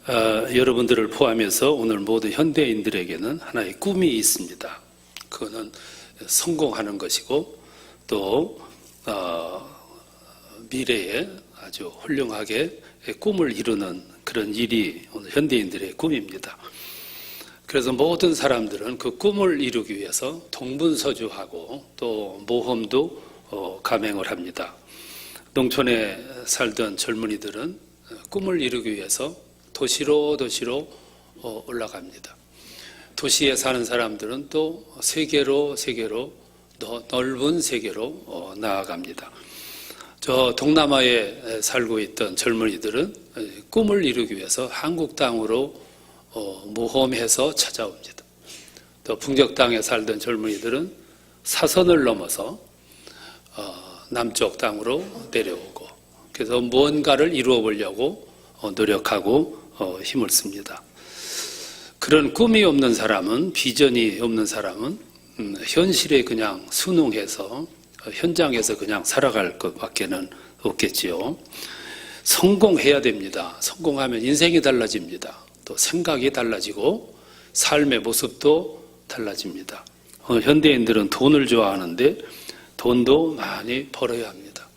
여러분들을 포함해서 오늘 모든 현대인들에게는 하나의 꿈이 있습니다. 그거는 성공하는 것이고 또 미래에 아주 훌륭하게 꿈을 이루는 그런 일이 오늘 현대인들의 꿈입니다. 그래서 모든 사람들은 그 꿈을 이루기 위해서 동분서주하고 또 모험도 감행을 합니다. 농촌에 살던 젊은이들은 꿈을 이루기 위해서 도시로 올라갑니다. 도시에 사는 사람들은 또 세계로 넓은 세계로 나아갑니다. 저 동남아에 살고 있던 젊은이들은 꿈을 이루기 위해서 한국 땅으로 모험해서 찾아옵니다. 또 북녘 땅에 살던 젊은이들은 사선을 넘어서 남쪽 땅으로 내려오고 그래서 무언가를 이루어 보려고 노력하고 힘을 씁니다. 그런 꿈이 없는 사람은, 비전이 없는 사람은 현실에 그냥 순응해서 현장에서 그냥 살아갈 것밖에는 없겠지요. 성공해야 됩니다. 성공하면 인생이 달라집니다. 또 생각이 달라지고 삶의 모습도 달라집니다. 현대인들은 돈을 좋아하는데 돈도 많이 벌어야 합니다.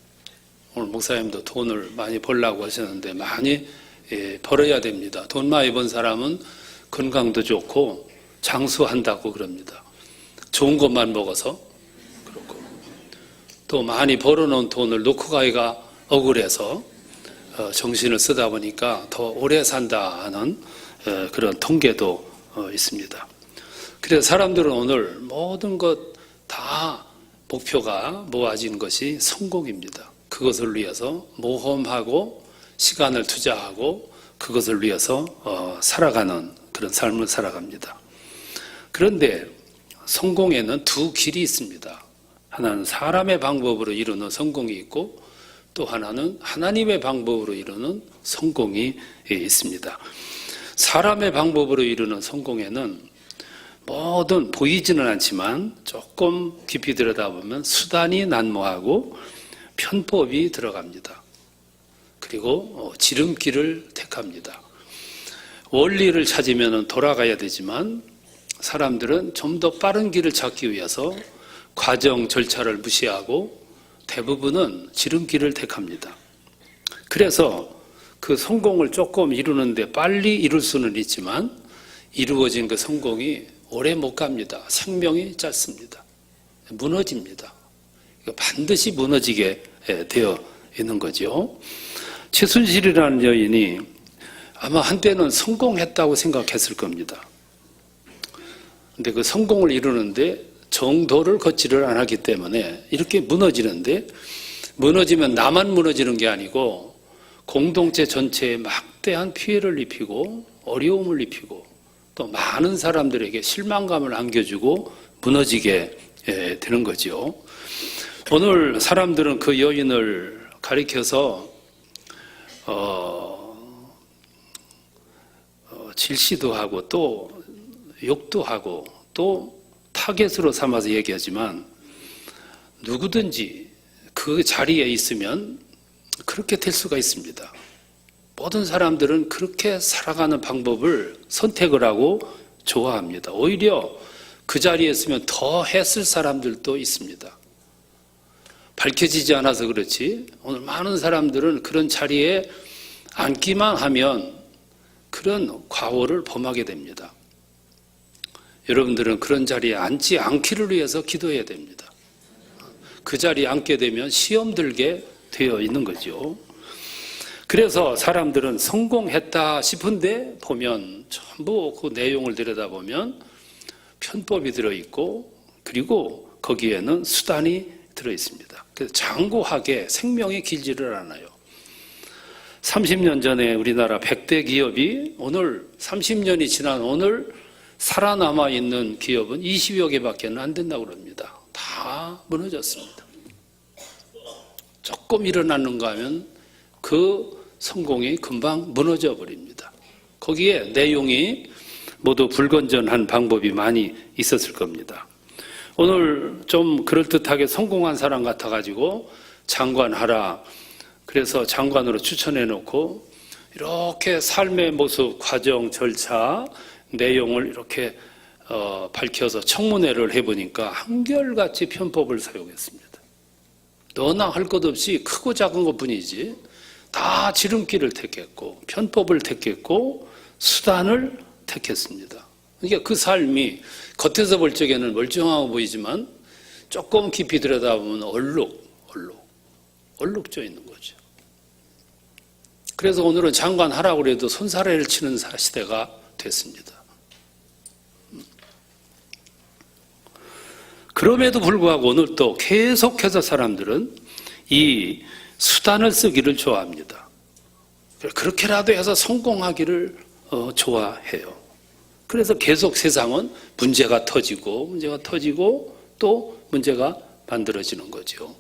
오늘 목사님도 돈을 많이 벌라고 하셨는데 많이 벌어야 됩니다. 돈 많이 번 사람은 건강도 좋고 장수한다고 그럽니다. 좋은 것만 먹어서 그렇고 또 많이 벌어놓은 돈을 놓고 가기가 억울해서 정신을 쓰다 보니까 더 오래 산다 하는 그런 통계도 있습니다. 그래서 사람들은 오늘 모든 것 다 목표가 모아진 것이 성공입니다. 그것을 위해서 모험하고 시간을 투자하고 그것을 위해서 살아가는 그런 삶을 살아갑니다. 그런데 성공에는 두 길이 있습니다. 하나는 사람의 방법으로 이루는 성공이 있고 또 하나는 하나님의 방법으로 이루는 성공이 있습니다. 사람의 방법으로 이루는 성공에는 모든 보이지는 않지만 조금 깊이 들여다보면 수단이 난무하고 편법이 들어갑니다. 그리고 지름길을 택합니다. 원리를 찾으면 돌아가야 되지만 사람들은 좀 더 빠른 길을 찾기 위해서 과정 절차를 무시하고 대부분은 지름길을 택합니다. 그래서 그 성공을 조금 이루는데 빨리 이룰 수는 있지만 이루어진 그 성공이 오래 못 갑니다. 생명이 짧습니다. 무너집니다. 반드시 무너지게 되어 있는 거죠. 최순실이라는 여인이 아마 한때는 성공했다고 생각했을 겁니다. 근데 그 성공을 이루는데 정도를 걷지를 않았기 때문에 이렇게 무너지는데 무너지면 나만 무너지는 게 아니고 공동체 전체에 막대한 피해를 입히고 어려움을 입히고 또 많은 사람들에게 실망감을 안겨주고 무너지게 되는 거죠. 오늘 사람들은 그 여인을 가리켜서 질시도 하고 또 욕도 하고 또 타겟으로 삼아서 얘기하지만 누구든지 그 자리에 있으면 그렇게 될 수가 있습니다. 모든 사람들은 그렇게 살아가는 방법을 선택을 하고 좋아합니다. 오히려 그 자리에 있으면 더 했을 사람들도 있습니다. 밝혀지지 않아서 그렇지 오늘 많은 사람들은 그런 자리에 앉기만 하면 그런 과오를 범하게 됩니다. 여러분들은 그런 자리에 앉지 않기를 위해서 기도해야 됩니다. 그 자리에 앉게 되면 시험 들게 되어 있는 거죠. 그래서 사람들은 성공했다 싶은데 보면 전부 그 내용을 들여다보면 편법이 들어있고 그리고 거기에는 수단이 들어있습니다. 그래서 장고하게 생명이 길지를 않아요. 30년 전에 우리나라 100대 기업이 오늘 30년이 지난 오늘 살아남아 있는 기업은 20여 개밖에 안 된다고 그럽니다. 다 무너졌습니다. 조금 일어나는가 하면 그 성공이 금방 무너져 버립니다. 거기에 내용이 모두 불건전한 방법이 많이 있었을 겁니다. 오늘 좀 그럴듯하게 성공한 사람 같아가지고 장관하라. 그래서 장관으로 추천해 놓고 이렇게 삶의 모습, 과정, 절차, 내용을 이렇게 밝혀서 청문회를 해보니까 한결같이 편법을 사용했습니다. 너나 할 것 없이 크고 작은 것뿐이지 다 지름길을 택했고 편법을 택했고 수단을 택했습니다. 그러니까 그 삶이 겉에서 볼 적에는 멀쩡하고 보이지만 조금 깊이 들여다보면 얼룩져 있는 거죠. 그래서 오늘은 장관하라고 해도 손사래를 치는 시대가 됐습니다. 그럼에도 불구하고 오늘 또 계속해서 사람들은 이 수단을 쓰기를 좋아합니다. 그렇게라도 해서 성공하기를 좋아해요. 그래서 계속 세상은 문제가 터지고 또 문제가 만들어지는 거죠.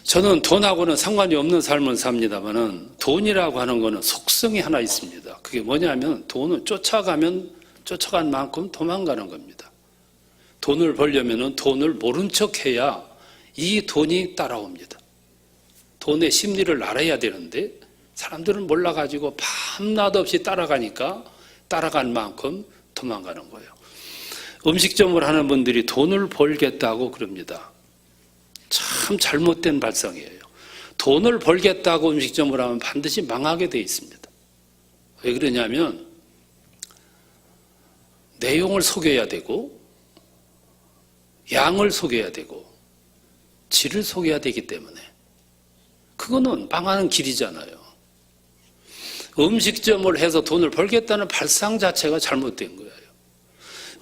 저는 돈하고는 상관이 없는 삶을 삽니다만은 돈이라고 하는 거는 속성이 하나 있습니다. 그게 뭐냐면 돈은 쫓아간 만큼 도망가는 겁니다. 돈을 벌려면은 돈을 모른 척 해야 이 돈이 따라옵니다. 돈의 심리를 알아야 되는데 사람들은 몰라가지고 밤낮 없이 따라가니까 따라간 만큼 도망가는 거예요. 음식점을 하는 분들이 돈을 벌겠다고 그럽니다. 참 잘못된 발상이에요. 돈을 벌겠다고 음식점을 하면 반드시 망하게 돼 있습니다. 왜 그러냐면 내용을 속여야 되고 양을 속여야 되고 질을 속여야 되기 때문에 그거는 망하는 길이잖아요. 음식점을 해서 돈을 벌겠다는 발상 자체가 잘못된 거예요.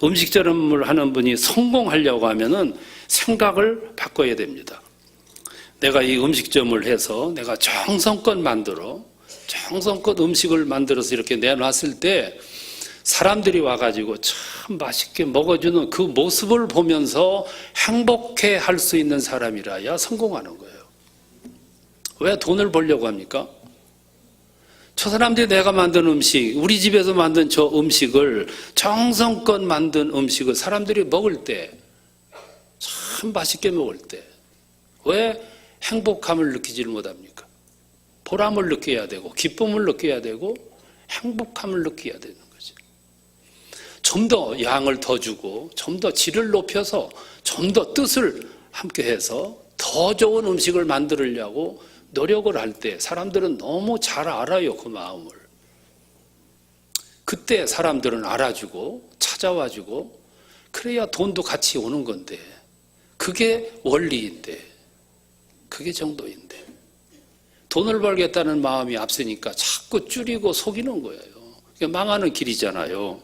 음식점을 하는 분이 성공하려고 하면은 생각을 바꿔야 됩니다. 내가 이 음식점을 해서 내가 정성껏 음식을 만들어서 이렇게 내놨을 때 사람들이 와가지고 참 맛있게 먹어주는 그 모습을 보면서 행복해 할 수 있는 사람이라야 성공하는 거예요. 왜 돈을 벌려고 합니까? 저 사람들이 내가 만든 음식, 우리 집에서 만든 저 음식을 정성껏 만든 음식을 사람들이 먹을 때 참 맛있게 먹을 때 왜 행복함을 느끼지를 못합니까? 보람을 느껴야 되고 기쁨을 느껴야 되고 행복함을 느껴야 되는 거죠. 좀 더 양을 더 주고 좀 더 질을 높여서 좀 더 뜻을 함께 해서 더 좋은 음식을 만들려고 노력을 할 때 사람들은 너무 잘 알아요, 그 마음을. 그때 사람들은 알아주고 찾아와주고 그래야 돈도 같이 오는 건데 그게 원리인데 그게 정도인데 돈을 벌겠다는 마음이 앞서니까 자꾸 줄이고 속이는 거예요. 그게 망하는 길이잖아요.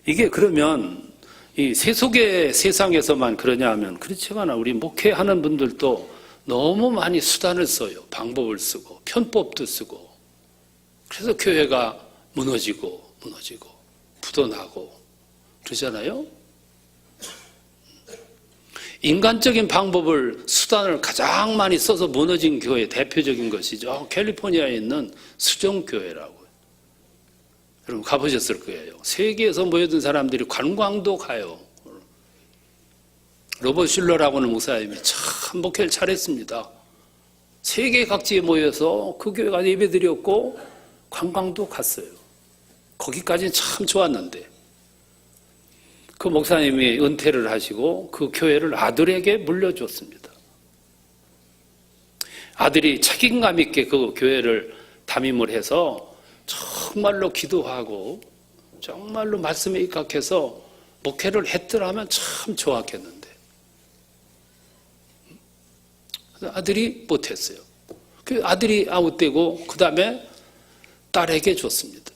이게 그러면 이 세속의 세상에서만 그러냐 하면 그렇지가 않아. 우리 목회하는 분들도 너무 많이 수단을 써요. 방법을 쓰고 편법도 쓰고. 그래서 교회가 무너지고 부도나고 그러잖아요. 인간적인 방법을 수단을 가장 많이 써서 무너진 교회 대표적인 것이죠. 캘리포니아에 있는 수정교회라고요. 여러분 가보셨을 거예요. 세계에서 모여든 사람들이 관광도 가요. 로버트 슐러라고 하는 목사님이 참 목회를 잘했습니다. 세계 각지에 모여서 그 교회 가서 예배드렸고 관광도 갔어요. 거기까지는 참 좋았는데 그 목사님이 은퇴를 하시고 그 교회를 아들에게 물려줬습니다. 아들이 책임감 있게 그 교회를 담임을 해서 정말로 기도하고 정말로 말씀에 입각해서 목회를 했더라면 참 좋았겠는데 아들이 못했어요. 그 아들이 아웃되고 그 다음에 딸에게 줬습니다.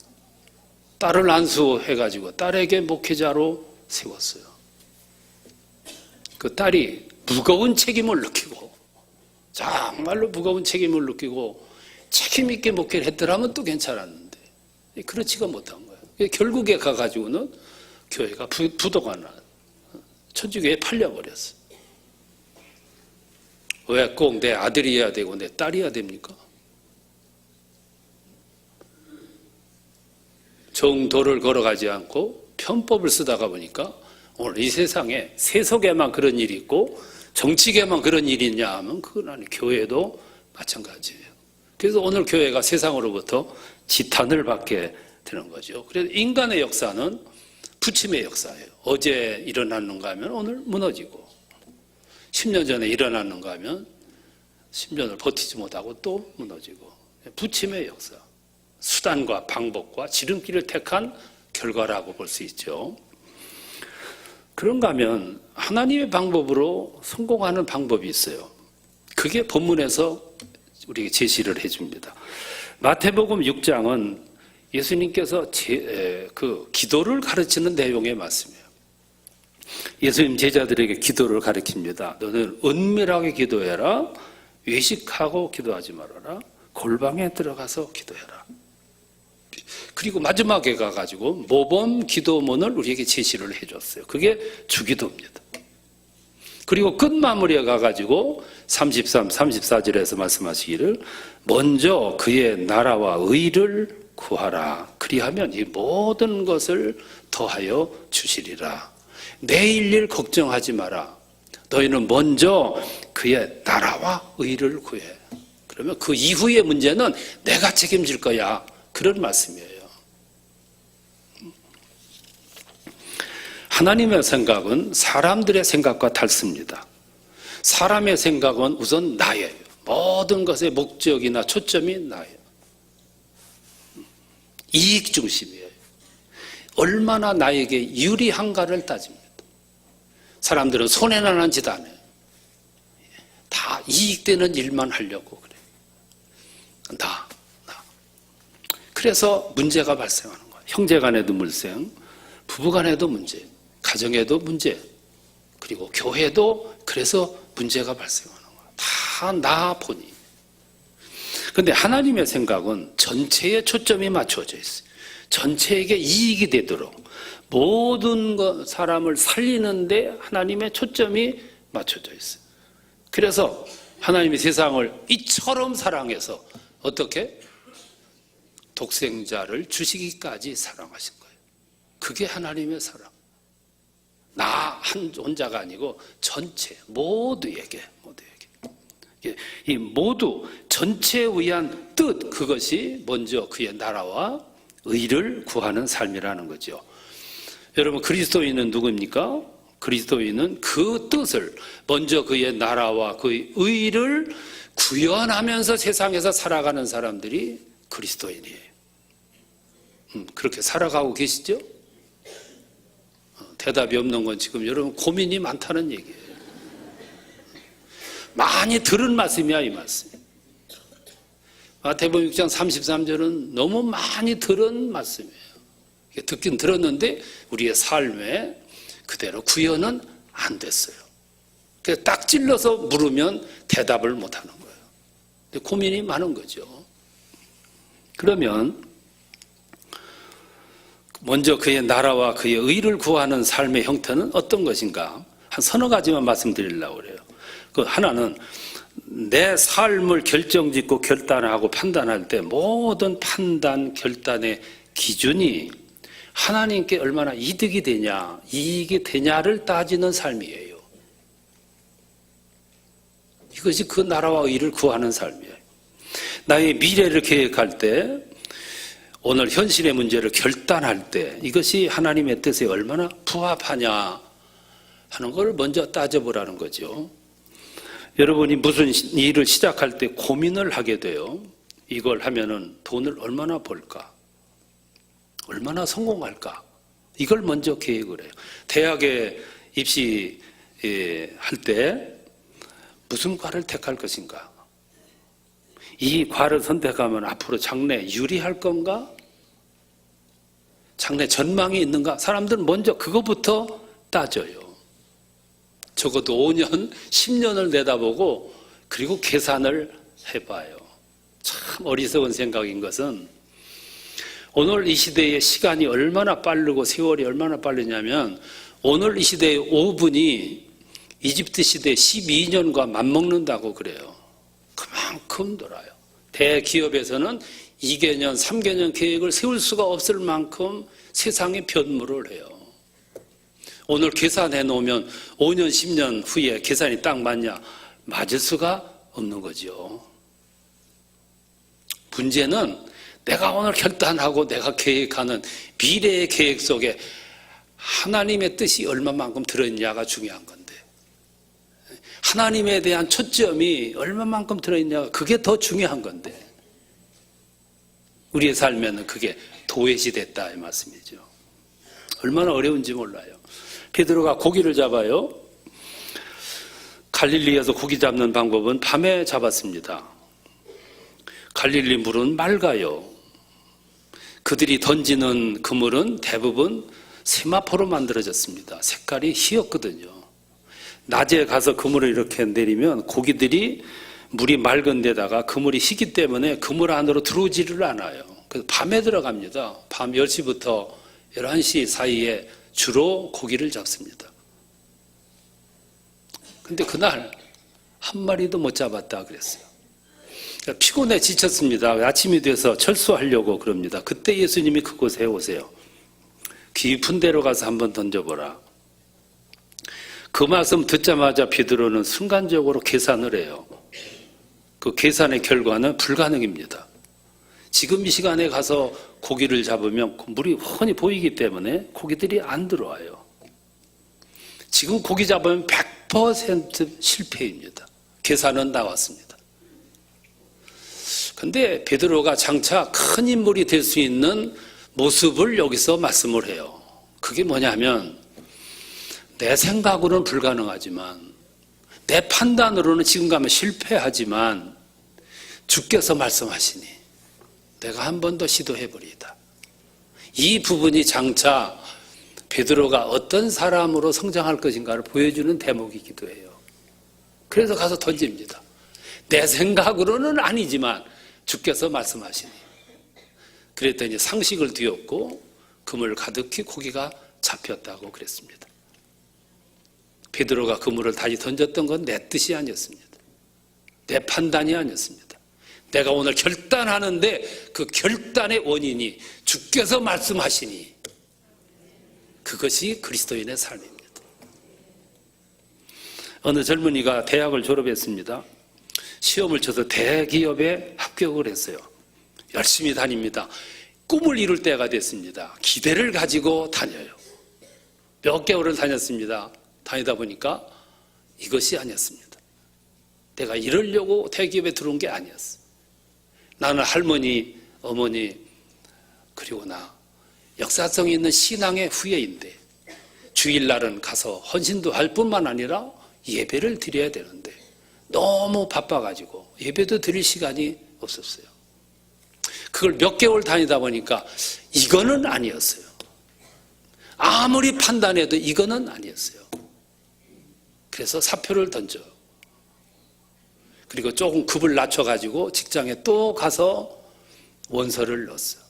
딸을 안수해가지고 딸에게 목회자로 세웠어요. 그 딸이 무거운 책임을 느끼고 정말로 무거운 책임을 느끼고 책임 있게 목회를 했더라면 또 괜찮았는데 그렇지가 못한 거예요. 결국에 가가지고는 교회가 부도가 나 천주교에 팔려버렸어요. 왜 꼭 내 아들이어야 되고 내 딸이어야 됩니까? 정도를 걸어가지 않고 편법을 쓰다가 보니까 오늘 이 세상에 세속에만 그런 일이 있고 정치계만 그런 일이 있냐 하면 그건 아니에요. 교회도 마찬가지예요. 그래서 오늘 교회가 세상으로부터 지탄을 받게 되는 거죠. 그래서 인간의 역사는 부침의 역사예요. 어제 일어났는가 하면 오늘 무너지고 10년 전에 일어났는가 하면 10년을 버티지 못하고 또 무너지고 부침의 역사. 수단과 방법과 지름길을 택한 결과라고 볼 수 있죠. 그런가 하면 하나님의 방법으로 성공하는 방법이 있어요. 그게 본문에서 우리에게 제시를 해줍니다. 마태복음 6장은 예수님께서 그 기도를 가르치는 내용의 말씀이에요. 예수님 제자들에게 기도를 가르칩니다. 너는 은밀하게 기도해라. 외식하고 기도하지 말아라. 골방에 들어가서 기도해라. 그리고 마지막에 가가지고 모범 기도문을 우리에게 제시를 해줬어요. 그게 주기도입니다. 그리고 끝마무리에 가가지고 33, 34절에서 말씀하시기를 먼저 그의 나라와 의를 구하라. 그리하면 이 모든 것을 더하여 주시리라. 내일 일 걱정하지 마라. 너희는 먼저 그의 나라와 의를 구해. 그러면 그 이후의 문제는 내가 책임질 거야. 그런 말씀이에요. 하나님의 생각은 사람들의 생각과 다릅니다. 사람의 생각은 우선 나예요. 모든 것의 목적이나 초점이 나예요. 이익 중심이에요. 얼마나 나에게 유리한가를 따집니다. 사람들은 손해나는 짓 안 해요. 다 이익되는 일만 하려고 그래요. 나. 그래서 문제가 발생하는 거예요. 형제 간에도 물생, 부부 간에도 문제, 가정에도 문제, 그리고 교회도 그래서 문제가 발생하는 거예요. 다 나 보니. 그런데 하나님의 생각은 전체에 초점이 맞춰져 있어요. 전체에게 이익이 되도록 모든 사람을 살리는데 하나님의 초점이 맞춰져 있어요. 그래서 하나님이 세상을 이처럼 사랑해서 어떻게? 독생자를 주시기까지 사랑하신 거예요. 그게 하나님의 사랑. 나 혼자가 아니고 전체 모두에게. 이 모두 전체에 의한 뜻, 그것이 먼저 그의 나라와 의를 구하는 삶이라는 거죠. 여러분, 그리스도인은 누구입니까? 그리스도인은 그 뜻을 먼저 그의 나라와 그의 의를 구현하면서 세상에서 살아가는 사람들이 그리스도인이에요. 그렇게 살아가고 계시죠? 대답이 없는 건 지금 여러분 고민이 많다는 얘기예요. 많이 들은 말씀이야, 이 말씀. 마태복음 6장 33절은 너무 많이 들은 말씀이에요. 듣긴 들었는데 우리의 삶에 그대로 구현은 안 됐어요. 그래서 딱 찔러서 물으면 대답을 못 하는 거예요. 근데 고민이 많은 거죠. 그러면 먼저 그의 나라와 그의 의를 구하는 삶의 형태는 어떤 것인가? 한 서너 가지만 말씀드리려고 그래요. 그 하나는 내 삶을 결정짓고 결단하고 판단할 때 모든 판단, 결단의 기준이 하나님께 얼마나 이득이 되냐, 이익이 되냐를 따지는 삶이에요. 이것이 그 나라와 의를 구하는 삶이에요. 나의 미래를 계획할 때, 오늘 현실의 문제를 결단할 때 이것이 하나님의 뜻에 얼마나 부합하냐 하는 걸 먼저 따져보라는 거죠. 여러분이 무슨 일을 시작할 때 고민을 하게 돼요. 이걸 하면은 돈을 얼마나 벌까? 얼마나 성공할까? 이걸 먼저 계획을 해요. 대학에 입시할 때 무슨 과를 택할 것인가? 이 과를 선택하면 앞으로 장래에 유리할 건가? 장래 전망이 있는가? 사람들은 먼저 그거부터 따져요. 적어도 5년, 10년을 내다보고 그리고 계산을 해봐요. 참 어리석은 생각인 것은 오늘 이 시대의 시간이 얼마나 빠르고 세월이 얼마나 빠르냐면 오늘 이 시대의 5분이 이집트 시대 12년과 맞먹는다고 그래요. 그만큼 돌아요. 대기업에서는 2개년, 3개년 계획을 세울 수가 없을 만큼 세상에 변모를 해요. 오늘 계산해 놓으면 5년, 10년 후에 계산이 딱 맞냐? 맞을 수가 없는 거죠. 문제는 내가 오늘 결단하고 내가 계획하는 미래의 계획 속에 하나님의 뜻이 얼마만큼 들어있냐가 중요한 건데, 하나님에 대한 초점이 얼마만큼 들어있냐가 그게 더 중요한 건데, 우리의 삶에는 그게 도외시 됐다 이 말씀이죠. 얼마나 어려운지 몰라요. 베드로가 고기를 잡아요. 갈릴리에서 고기 잡는 방법은 밤에 잡았습니다. 갈릴리 물은 맑아요. 그들이 던지는 그물은 대부분 세마포로 만들어졌습니다. 색깔이 희었거든요. 낮에 가서 그물을 이렇게 내리면 고기들이 물이 맑은 데다가 그물이 희기 때문에 그물 안으로 들어오지를 않아요. 그래서 밤에 들어갑니다. 밤 10시부터 11시 사이에 주로 고기를 잡습니다. 근데 그날 한 마리도 못 잡았다 그랬어요. 피곤해 지쳤습니다. 아침이 돼서 철수하려고 그럽니다. 그때 예수님이 그곳에 오세요. 깊은 데로 가서 한번 던져보라. 그 말씀 듣자마자 베드로는 순간적으로 계산을 해요. 그 계산의 결과는 불가능입니다. 지금 이 시간에 가서 고기를 잡으면 물이 훤히 보이기 때문에 고기들이 안 들어와요. 지금 고기 잡으면 100% 실패입니다. 계산은 나왔습니다. 근데 베드로가 장차 큰 인물이 될 수 있는 모습을 여기서 말씀을 해요. 그게 뭐냐면, 내 생각으로는 불가능하지만, 내 판단으로는 지금 가면 실패하지만, 주께서 말씀하시니 내가 한 번 더 시도해버리다. 이 부분이 장차 베드로가 어떤 사람으로 성장할 것인가를 보여주는 대목이기도 해요. 그래서 가서 던집니다. 내 생각으로는 아니지만 주께서 말씀하시니. 그랬더니 상식을 뒤엎고 그물 가득히 고기가 잡혔다고 그랬습니다. 베드로가 그물을 다시 던졌던 건 내 뜻이 아니었습니다. 내 판단이 아니었습니다. 내가 오늘 결단하는데 그 결단의 원인이 주께서 말씀하시니, 그것이 그리스도인의 삶입니다. 어느 젊은이가 대학을 졸업했습니다. 시험을 쳐서 대기업에 합격을 했어요. 열심히 다닙니다. 꿈을 이룰 때가 됐습니다. 기대를 가지고 다녀요. 몇 개월을 다녔습니다. 다니다 보니까 이것이 아니었습니다. 내가 이러려고 대기업에 들어온 게 아니었어. 나는 할머니, 어머니, 그리고 나 역사성 있는 신앙의 후예인데 주일날은 가서 헌신도 할 뿐만 아니라 예배를 드려야 되는데 너무 바빠가지고 예배도 드릴 시간이 없었어요. 그걸 몇 개월 다니다 보니까 이거는 아니었어요. 아무리 판단해도 이거는 아니었어요. 그래서 사표를 던져. 그리고 조금 급을 낮춰가지고 직장에 또 가서 원서를 넣었어요.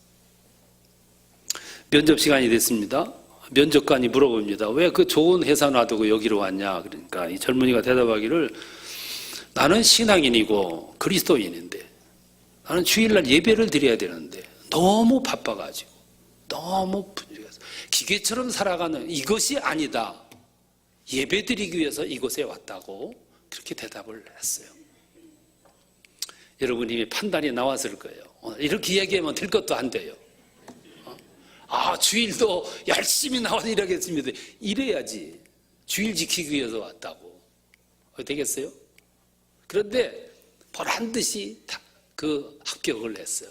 면접 시간이 됐습니다. 면접관이 물어봅니다. 왜 그 좋은 회사 놔두고 여기로 왔냐? 그러니까 이 젊은이가 대답하기를, 나는 신앙인이고 그리스도인인데 나는 주일날 예배를 드려야 되는데 너무 바빠가지고 너무 분주해서 기계처럼 살아가는 이것이 아니다. 예배 드리기 위해서 이곳에 왔다고 그렇게 대답을 했어요. 여러분 이미 판단이 나왔을 거예요. 이렇게 얘기하면 될 것도 안 돼요. 주일도 열심히 나와서 일하겠습니다. 이래야지. 주일 지키기 위해서 왔다고. 되겠어요? 그런데 보란듯이 그 합격을 했어요.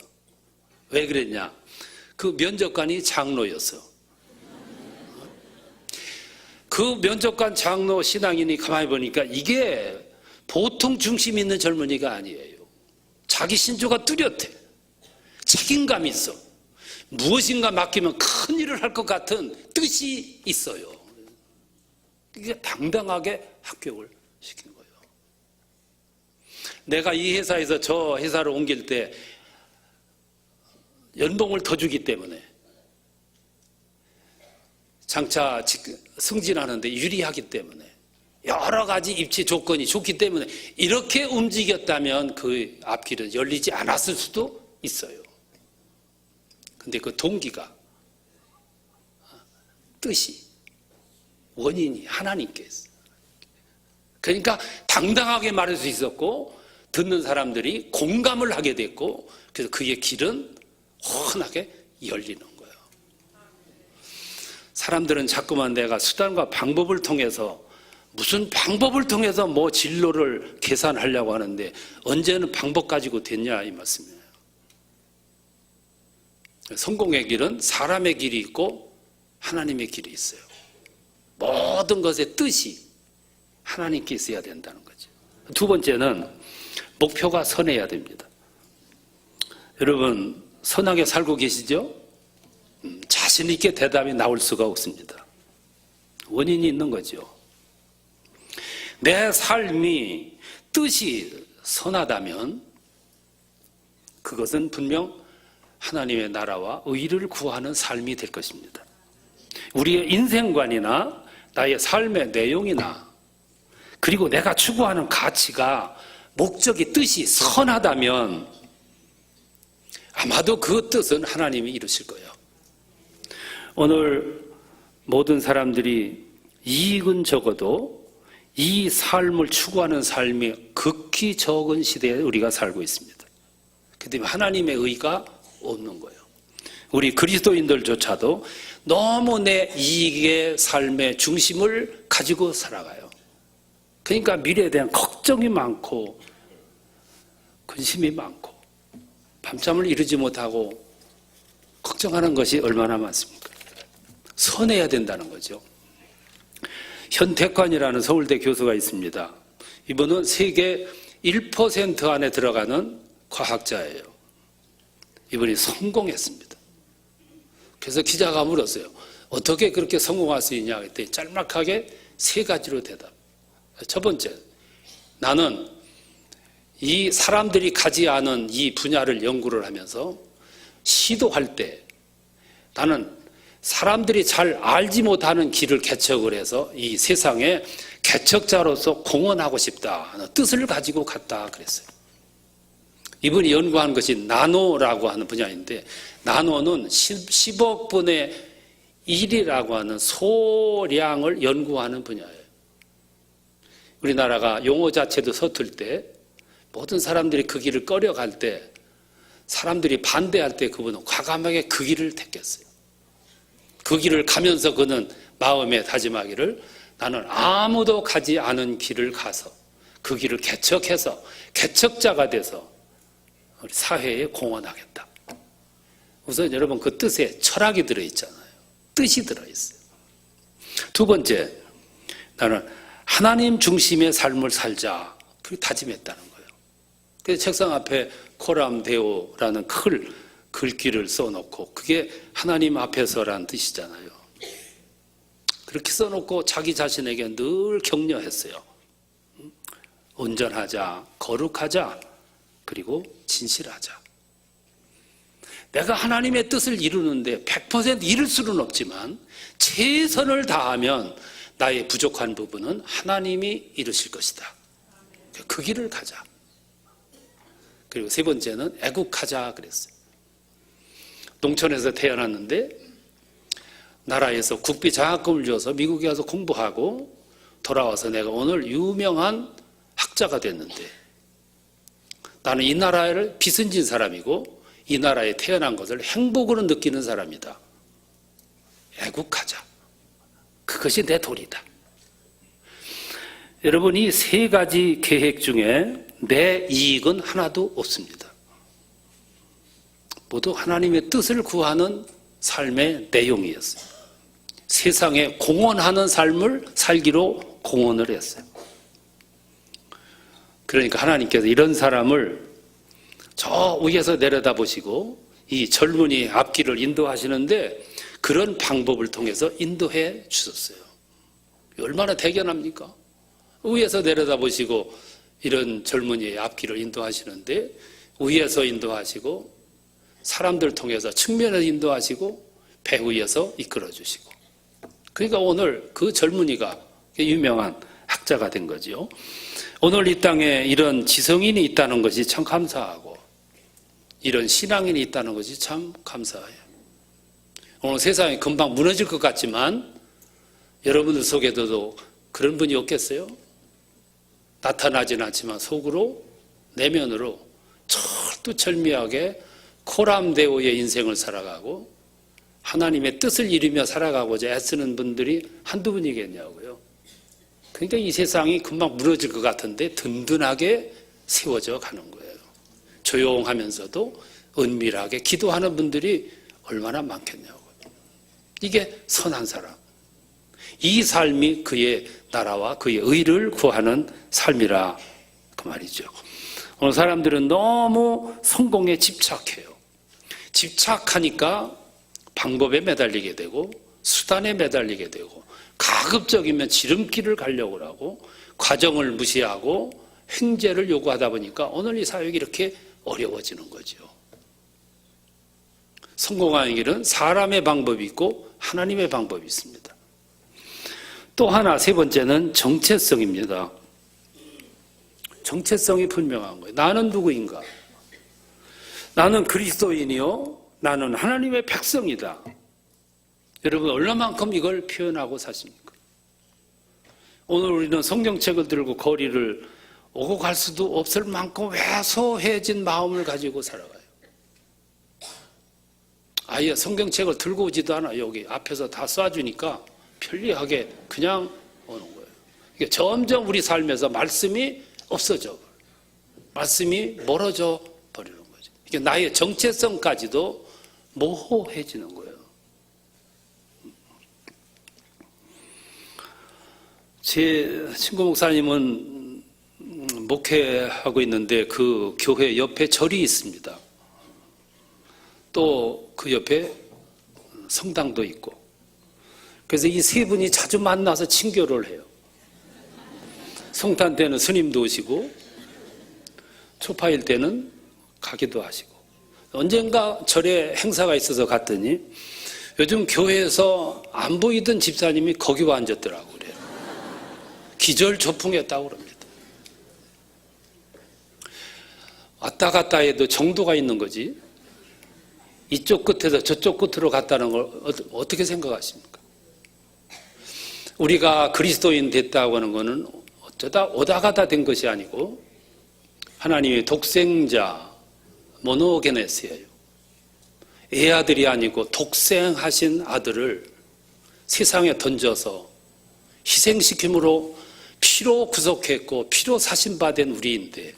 왜 그랬냐? 그 면접관이 장로였어. 그 면접관 장로 신앙인이 가만히 보니까 이게 보통 중심 있는 젊은이가 아니에요. 자기 신조가 뚜렷해. 책임감이 있어. 무엇인가 맡기면 큰 일을 할 것 같은 뜻이 있어요. 이게 당당하게 합격을 시킨 거예요. 내가 이 회사에서 저 회사를 옮길 때 연봉을 더 주기 때문에 장차 승진하는데 유리하기 때문에 여러 가지 입지 조건이 좋기 때문에 이렇게 움직였다면 그 앞길은 열리지 않았을 수도 있어요. 근데 그 동기가, 뜻이, 원인이 하나님께 있어요. 그러니까 당당하게 말할 수 있었고 듣는 사람들이 공감을 하게 됐고, 그래서 그의 길은 훤하게 열리는 거예요. 사람들은 자꾸만 내가 수단과 방법을 통해서, 무슨 방법을 통해서 뭐 진로를 계산하려고 하는데 언제는 방법 가지고 됐냐 이 말씀이에요. 성공의 길은 사람의 길이 있고 하나님의 길이 있어요. 모든 것의 뜻이 하나님께 있어야 된다는 거죠. 두 번째는 목표가 선해야 됩니다. 여러분 선하게 살고 계시죠? 자신 있게 대답이 나올 수가 없습니다. 원인이 있는 거죠. 내 삶이 뜻이 선하다면 그것은 분명 하나님의 나라와 의를 구하는 삶이 될 것입니다. 우리의 인생관이나 나의 삶의 내용이나 그리고 내가 추구하는 가치가 목적이 뜻이 선하다면 아마도 그 뜻은 하나님이 이루실 거예요. 오늘 모든 사람들이 이익은 적어도 이 삶을 추구하는 삶이 극히 적은 시대에 우리가 살고 있습니다. 그 때문에 하나님의 의가 없는 거예요. 우리 그리스도인들조차도 너무 내 이익의 삶의 중심을 가지고 살아가요. 그러니까 미래에 대한 걱정이 많고 근심이 많고 밤잠을 이루지 못하고 걱정하는 것이 얼마나 많습니까? 선해야 된다는 거죠. 현택관이라는 서울대 교수가 있습니다. 이분은 세계 1% 안에 들어가는 과학자예요. 이분이 성공했습니다. 그래서 기자가 물었어요. 어떻게 그렇게 성공할 수 있냐 했더니 짤막하게 세 가지로 대답. 첫 번째, 나는 이 사람들이 가지 않은 이 분야를 연구를 하면서 시도할 때 나는 사람들이 잘 알지 못하는 길을 개척을 해서 이 세상에 개척자로서 공헌하고 싶다 하는 뜻을 가지고 갔다 그랬어요. 이분이 연구한 것이 나노라고 하는 분야인데 나노는 10억 분의 1이라고 하는 소량을 연구하는 분야예요. 우리나라가 용어 자체도 서툴 때 모든 사람들이 그 길을 꺼려갈 때 사람들이 반대할 때 그분은 과감하게 그 길을 택했어요. 그 길을 가면서 그는 마음에 다짐하기를 나는 아무도 가지 않은 길을 가서 그 길을 개척해서 개척자가 돼서 우리 사회에 공헌하겠다. 우선 여러분 그 뜻에 철학이 들어있잖아요. 뜻이 들어있어요. 두 번째, 나는 하나님 중심의 삶을 살자. 그렇게 다짐했다는 거예요. 그래서 책상 앞에 코람 데오라는 글귀를 써놓고 그게 하나님 앞에서라는 뜻이잖아요. 그렇게 써놓고 자기 자신에게 늘 격려했어요. 온전하자, 거룩하자, 그리고 진실하자. 내가 하나님의 뜻을 이루는데 100% 이룰 수는 없지만 최선을 다하면 나의 부족한 부분은 하나님이 이루실 것이다. 그 길을 가자. 그리고 세 번째는 애국하자 그랬어요. 농촌에서 태어났는데 나라에서 국비 장학금을 줘서 미국에 가서 공부하고 돌아와서 내가 오늘 유명한 학자가 됐는데 나는 이 나라를 빚은 진 사람이고 이 나라에 태어난 것을 행복으로 느끼는 사람이다. 애국하자. 그것이 내 도리다. 여러분 이 세 가지 계획 중에 내 이익은 하나도 없습니다. 모두 하나님의 뜻을 구하는 삶의 내용이었어요. 세상에 공헌하는 삶을 살기로 공헌을 했어요. 그러니까 하나님께서 이런 사람을 저 위에서 내려다보시고 이 젊은이 앞길을 인도하시는데 그런 방법을 통해서 인도해 주셨어요. 얼마나 대견합니까? 위에서 내려다보시고 이런 젊은이의 앞길을 인도하시는데 위에서 인도하시고 사람들 통해서 측면에서 인도하시고 배 위에서 이끌어주시고 그러니까 오늘 그 젊은이가 유명한 학자가 된 거죠. 오늘 이 땅에 이런 지성인이 있다는 것이 참 감사하고 이런 신앙인이 있다는 것이 참 감사해요. 오늘 세상이 금방 무너질 것 같지만 여러분들 속에도 그런 분이 없겠어요? 나타나지는 않지만 속으로 내면으로 철두철미하게 코람데오의 인생을 살아가고 하나님의 뜻을 이루며 살아가고자 애쓰는 분들이 한두 분이겠냐고요. 그러니까 이 세상이 금방 무너질 것 같은데 든든하게 세워져 가는 거예요. 조용하면서도 은밀하게 기도하는 분들이 얼마나 많겠냐고요. 이게 선한 사람. 이 삶이 그의 나라와 그의 의를 구하는 삶이라 그 말이죠. 오늘 사람들은 너무 성공에 집착해요. 집착하니까 방법에 매달리게 되고 수단에 매달리게 되고 가급적이면 지름길을 가려고 하고 과정을 무시하고 횡재를 요구하다 보니까 오늘 이 사역이 이렇게 어려워지는 거죠. 성공하는 길은 사람의 방법이 있고 하나님의 방법이 있습니다. 또 하나 세 번째는 정체성입니다. 정체성이 분명한 거예요. 나는 누구인가? 나는 그리스도인이요. 나는 하나님의 백성이다. 여러분 얼마만큼 이걸 표현하고 사십니까? 오늘 우리는 성경책을 들고 거리를 오고 갈 수도 없을 만큼 왜소해진 마음을 가지고 살아가요. 아예 성경책을 들고 오지도 않아. 여기 앞에서 다 쏴주니까 편리하게 그냥 오는 거예요. 이게 점점 우리 삶에서 말씀이 없어져 버려요. 말씀이 멀어져 버리는 거죠. 이게 나의 정체성까지도 모호해지는 거예요. 제 친구 목사님은 목회하고 있는데 그 교회 옆에 절이 있습니다. 또 그 옆에 성당도 있고. 그래서 이 세 분이 자주 만나서 친교를 해요. 성탄 때는 스님도 오시고 초파일 때는 가기도 하시고. 언젠가 절에 행사가 있어서 갔더니 요즘 교회에서 안 보이던 집사님이 거기 와 앉았더라고요. 그래요. 기절초풍했다고 그럽니다. 왔다 갔다 해도 정도가 있는 거지. 이쪽 끝에서 저쪽 끝으로 갔다는 걸 어떻게 생각하십니까? 우리가 그리스도인 됐다고 하는 것은 어쩌다 오다 가다 된 것이 아니고 하나님의 독생자 모노게네스예요. 애아들이 아니고 독생하신 아들을 세상에 던져서 희생시킴으로 피로 구속했고 피로 사신받은 우리인데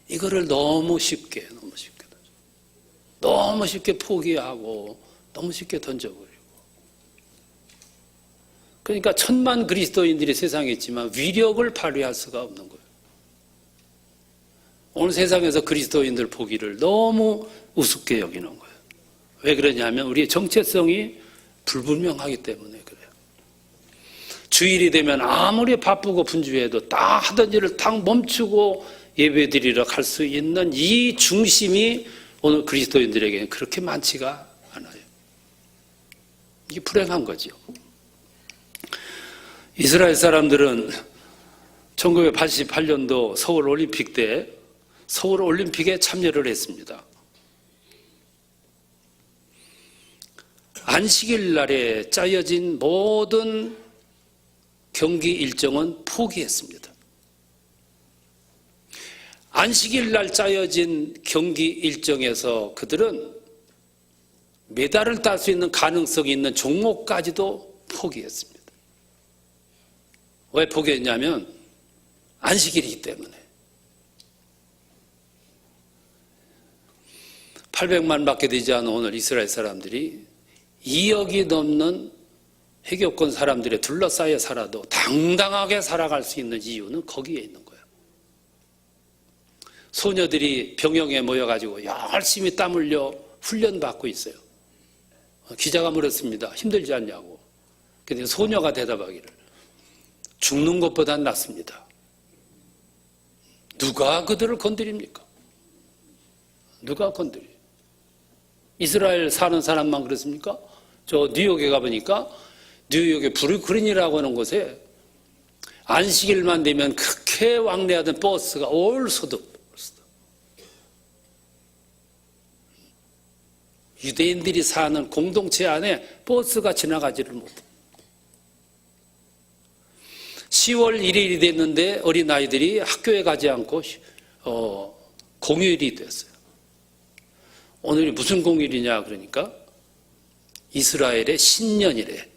이거를 너무 쉽게 포기하고 너무 쉽게 던져버리고. 그러니까 천만 그리스도인들이 세상에 있지만 위력을 발휘할 수가 없는 거예요. 오늘 세상에서 그리스도인들 보기를 너무 우습게 여기는 거예요. 왜 그러냐면 우리의 정체성이 불분명하기 때문에 그래요. 주일이 되면 아무리 바쁘고 분주해도 딱 하던 일을 딱 멈추고 예배드리러 갈 수 있는 이 중심이 오늘 그리스도인들에게는 그렇게 많지가 않아요. 이게 불행한 거죠. 이스라엘 사람들은 1988년도 서울 올림픽 때 서울 올림픽에 참여를 했습니다. 안식일 날에 짜여진 모든 경기 일정은 포기했습니다. 안식일 날 짜여진 경기 일정에서 그들은 메달을 딸 수 있는 가능성이 있는 종목까지도 포기했습니다. 왜 포기했냐면 안식일이기 때문에. 800만 밖에 되지 않은 오늘 이스라엘 사람들이 2억이 넘는 해교권 사람들에 둘러싸여 살아도 당당하게 살아갈 수 있는 이유는 거기에 있는 거예요. 소녀들이 병영에 모여가지고 열심히 땀 흘려 훈련받고 있어요. 기자가 물었습니다. 힘들지 않냐고. 근데 소녀가 대답하기를 죽는 것보단 낫습니다. 누가 그들을 건드립니까? 누가 건드려? 이스라엘 사는 사람만 그렇습니까? 저 뉴욕에 가보니까 뉴욕의 브루클린이라고 하는 곳에 안식일만 되면 그렇게 왕래하던 버스가 올 수도 없어요. 유대인들이 사는 공동체 안에 버스가 지나가지를 못해요. 10월 1일이 됐는데 어린아이들이 학교에 가지 않고 공휴일이 됐어요. 오늘이 무슨 공휴일이냐 그러니까 이스라엘의 신년이래.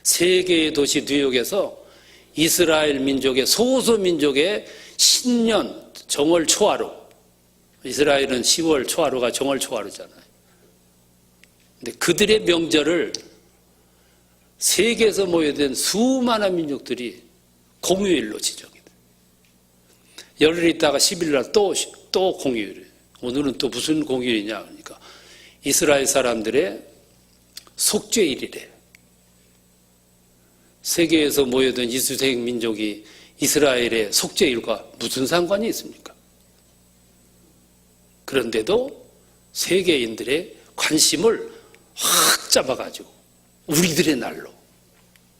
세계의 도시 뉴욕에서 이스라엘 민족의 소수 민족의 신년 정월 초하루, 이스라엘은 10월 초하루가 정월 초하루잖아요. 근데 그들의 명절을 세계에서 모여든 수많은 민족들이 공휴일로 지정이 돼요. 열흘 있다가 10일 날 또 공휴일이에요. 오늘은 또 무슨 공휴일이냐 그러니까 이스라엘 사람들의 속죄일이래. 세계에서 모여든 이스라엘 민족이 이스라엘의 속죄일과 무슨 상관이 있습니까? 그런데도 세계인들의 관심을 확 잡아가지고 우리들의 날로.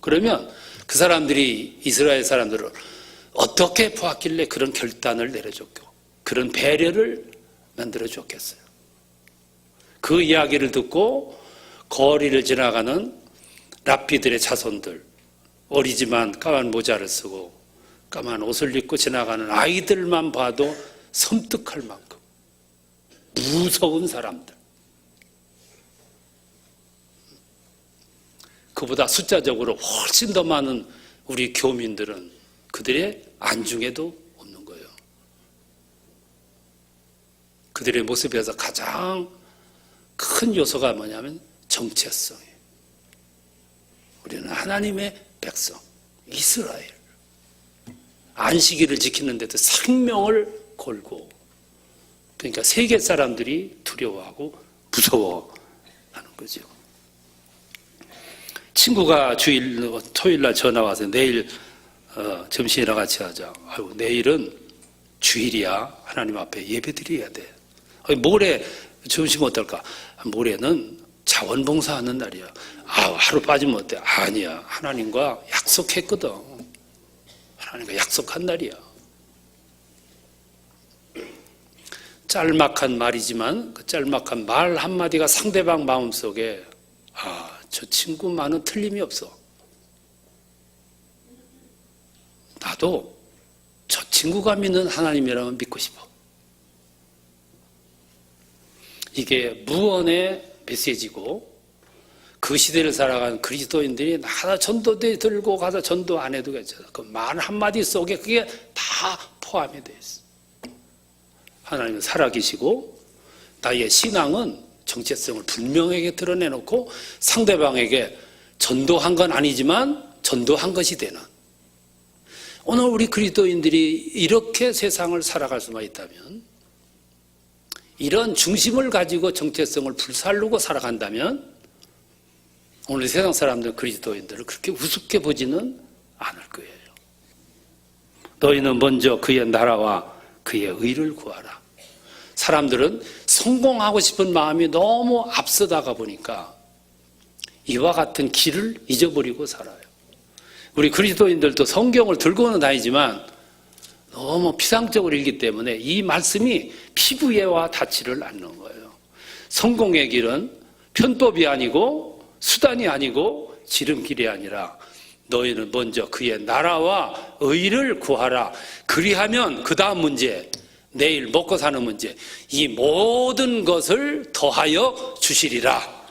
그러면 그 사람들이 이스라엘 사람들을 어떻게 보았길래 그런 결단을 내려줬고 그런 배려를 만들어줬겠어요. 그 이야기를 듣고 거리를 지나가는 랍비들의 자손들, 어리지만 까만 모자를 쓰고 까만 옷을 입고 지나가는 아이들만 봐도 섬뜩할 만큼 무서운 사람들. 그보다 숫자적으로 훨씬 더 많은 우리 교민들은 그들의 안중에도 없는 거예요. 그들의 모습에서 가장 큰 요소가 뭐냐면 정체성이에요. 우리는 하나님의 백성, 이스라엘. 안식일을 지키는 데도 생명을 걸고, 그러니까 세계 사람들이 두려워하고 무서워하는 거죠. 친구가 토요일 날 전화 와서 내일 점심이랑 같이 하자. 아유, 내일은 주일이야. 하나님 앞에 예배 드려야 돼. 모레 점심 어떨까? 모레는 자원봉사하는 날이야. 아, 하루 빠지면 어때? 아니야. 하나님과 약속했거든. 하나님과 약속한 날이야. 짤막한 말이지만 그 짤막한 말 한마디가 상대방 마음속에 저 친구만은 틀림이 없어. 나도 저 친구가 믿는 하나님이라면 믿고 싶어. 이게 무언의 메시지고 그 시대를 살아간 그리스도인들이 나가 전도대 들고 가서 전도 안 해도 괜찮아. 그 말 한마디 속에 그게 다 포함이 되어 있어. 하나님은 살아계시고 나의 신앙은 정체성을 분명하게 드러내놓고 상대방에게 전도한 건 아니지만 전도한 것이 되는, 오늘 우리 그리스도인들이 이렇게 세상을 살아갈 수만 있다면, 이런 중심을 가지고 정체성을 불살르고 살아간다면 오늘 세상 사람들 그리스도인들을 그렇게 우습게 보지는 않을 거예요. 너희는 먼저 그의 나라와 그의 의를 구하라. 사람들은 성공하고 싶은 마음이 너무 앞서다가 보니까 이와 같은 길을 잊어버리고 살아요. 우리 그리스도인들도 성경을 들고는 다니지만 너무 피상적으로 읽기 때문에 이 말씀이 피부에 와 닿지를 않는 거예요. 성공의 길은 편법이 아니고 수단이 아니고 지름길이 아니라 너희는 먼저 그의 나라와 의를 구하라. 그리하면 그 다음 문제, 내일 먹고 사는 문제, 이 모든 것을 더하여 주시리라.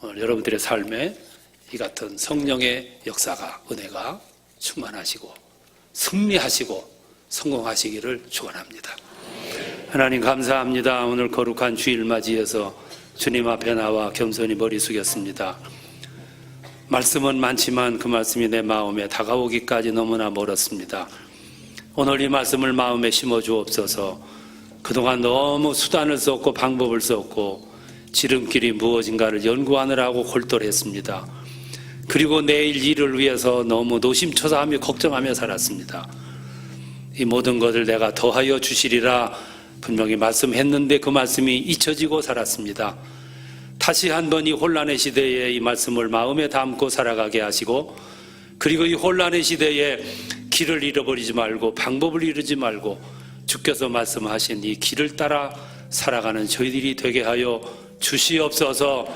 오늘 여러분들의 삶에 이 같은 성령의 역사가, 은혜가 충만하시고 승리하시고 성공하시기를 축원합니다. 하나님 감사합니다. 오늘 거룩한 주일 맞이해서 주님 앞에 나와 겸손히 머리 숙였습니다. 말씀은 많지만 그 말씀이 내 마음에 다가오기까지 너무나 멀었습니다. 오늘 이 말씀을 마음에 심어 주옵소서. 그동안 너무 수단을 썼고 방법을 썼고 지름길이 무엇인가를 연구하느라고 골똘했습니다. 그리고 내일 일을 위해서 너무 노심초사하며 걱정하며 살았습니다. 이 모든 것을 내가 더하여 주시리라 분명히 말씀했는데 그 말씀이 잊혀지고 살았습니다. 다시 한번 이 혼란의 시대에 이 말씀을 마음에 담고 살아가게 하시고, 그리고 이 혼란의 시대에 길을 잃어버리지 말고 방법을 잃지 말고 주께서 말씀하신 이 길을 따라 살아가는 저희들이 되게 하여 주시옵소서.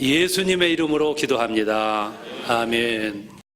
예수님의 이름으로 기도합니다. 아멘.